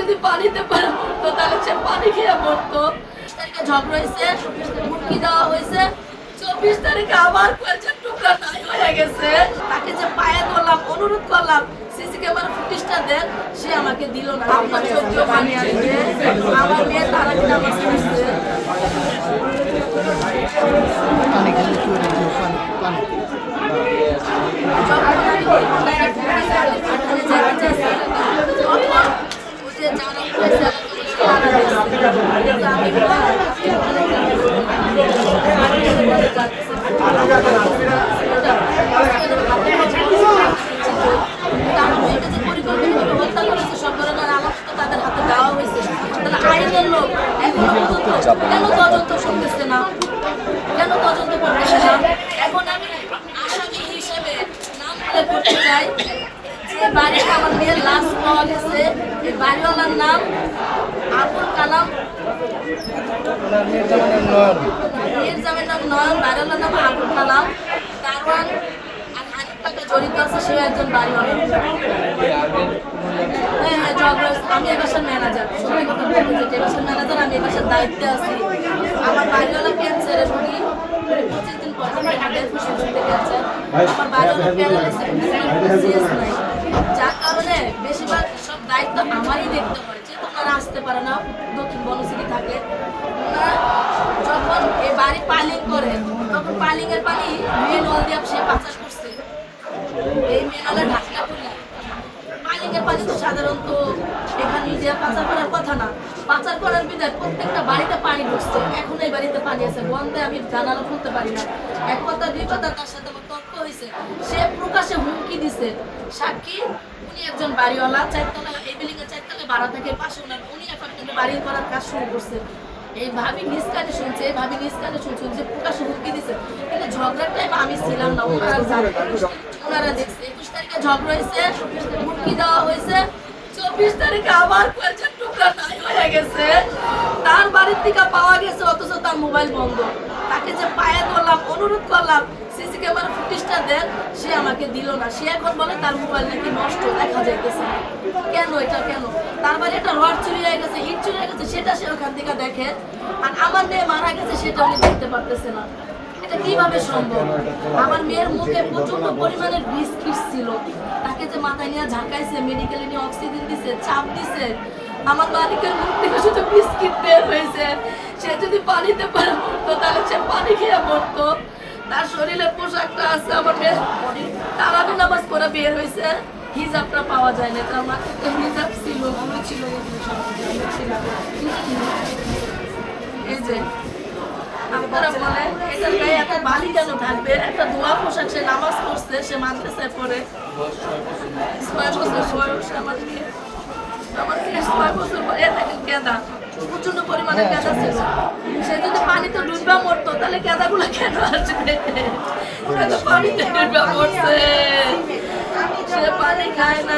যদি পানিতে পড়তো তাহলে সে পানি খেয়ে মরতো। তারিখে ঝগড়া হয়েছে, হুমকি দেওয়া হয়েছে, 24 তারিখে আবার কয়েকজন টুকরা নাই হয়ে গেছে। তাকে যে পায়ে ধরলাম, অনুরোধ করলাম সিসি ক্যামেরা ফুটেজটা দেন, সে আমাকে দিল না। আপনার চোদ্দ পানি আসবে, আমার মেয়ে তারা কিনা আমার শুনছে। পানি খেলে কি করে পানি যখন আমি পাঠানে যেতে চাইছি, তখন ওই যে যারা হয়েছে হত্যা করেছে, সব ধরনের আলাপ তাদের হাতে দেওয়া হয়েছে। তাহলে আইনের লোক এখনো পর্যন্ত কেন তদন্ত করতেছে না, কেন তদন্ত করতেছে না? এখন আমি আসামি হিসেবে নাম উল্লেখ করতে চাই যে বাড়িতে আমার মেয়ের লাশ পাওয়া গেছে। এই বাড়িওয়ালার নাম আবুল কালাম, মেয়ের জামের নাম নয়ন, বাড়িওয়ালার নাম আবুল কালাম। দারোয়ান আর হানিফ কাকা জড়িত আছে, সেও একজন বাড়িওয়ালা। হ্যাঁ, ঝগড়া। আমি এই বাসার ম্যানেজার, সত্যি কথা বলতে যে বাসার ম্যানেজার, আমি এই বাসার দায়িত্বে আছি। আমার বাড়িওয়ালা ক্যান্সারের রোগী, 25 দিন পর আমাদের ফুসফুসে ক্যান্সার। আমার বাড়িওয়ালা প্যারালাইসিস নাই, যার কারণে বেশিরভাগ সব দায়িত্ব আমারই দেখতে হয়। যে তোমরা আসতে পারে না, দক্ষিণ বনশ্রী থাকে। ওনারা যখন এই বাড়ি পাইলিং করে, তখন পাইলিংয়ের পানি মেন ওয়াল দিয়ে সে পাচার করছে। এই মেন ওয়ালের ঢাকনা খুলে পাইলিংয়ের পানি তো সাধারণত এখানে যে পাচার করার কথা না, পাচার করার বিধায় প্রত্যেকটা বাড়িতে পানি ঢুকছে। এখন এই বাড়িতে পানি আছে, বন্ধে আমি জানানো খুলতে পারি না। এক কথা দুই কথা, তার সাথে আমার তর্ক হয়েছে। সে প্রকাশে হুমকি দিছে। সাক্ষী উনি একজন বাড়িওয়ালা, 4 তলা, এই বিল্ডিং এর 4 তলায় ভাড়া থাকে, পাশে উনি অ্যাপার্টমেন্টে বাড়ি করার কাজ শুরু করছে। এই ভাবি নিজ কানে শুনছে, এই ভাবি নিজ কানে শুনছে যে প্রকাশে হুমকি দিছে। কিন্তু ঝগড়ার টাইম আমি ছিলাম না, ওনারা দেখছে। 21 তারিখে ঝগড়া হয়েছে, হুমকি দেওয়া হয়েছে, 24 তারিখে আবার কয়েকজন টুকরা নাই হয়ে গেছে। তার বাড়ির থেকে পাওয়া গেছে, অথচ তার মোবাইল বন্ধ। তাকে যে পায়ে ধরলাম, অনুরোধ করলাম সিসি ক্যামেরা ফুটেজটা দেন, সে আমাকে দিল না। সে এখন বলে তার মোবাইল নাকি নষ্ট, দেখা যাইতেছে। কেন এটা কেন? তার বাড়ি একটা রড চুরি হয়ে গেছে, ইট চুরি হয়ে গেছে, সেটা সে ওখান থেকে দেখে। আর আমার মেয়ে মারা গেছে, সেটা উনি দেখতে পারতেছে না। এটা কিভাবে সম্ভব? আমার মেয়ের মুখে প্রচন্ড পরিমাণের বিষ ছিল। তাকে যে মাথায় নিয়ে ঝাঁকাইছে, মেডিকেলে নিয়ে অক্সিজেন দিছে, চাপ দিছে। আমার মালিকের মুখ থেকে শুধু বিস্কিট বের হয়েছে। সে যদি পানিতে পড়তো তাহলে সে পানি খেয়ে মরতো। তার শরীরের পোশাকটা আছে আমার মেয়ের, তারাবি নামাজ পড়ে বের হয়েছে, হিজাবটা পাওয়া যায় না। তার মাথায় হিজাব ছিল, ছিল। এই যে আপনারা বলেন, এটার গায়ে এত বালি কেন থাকবে? একটা ধোয়া পোশাক, সে নামাজ পড়ছে, সে মাদ্রাসায় পড়ে। 6 বছর বয়স আমার মেয়ে, 6 বছর বয়স। দেখেন কেদা, প্রচন্ড পরিমাণে কেদা ছিল। সে যদি পানিতে ডুববা মরতো তাহলে কেদাগুলো কেন আসবে? সে তো পানিতে ডুববা মরছে, সে পানি খায় না।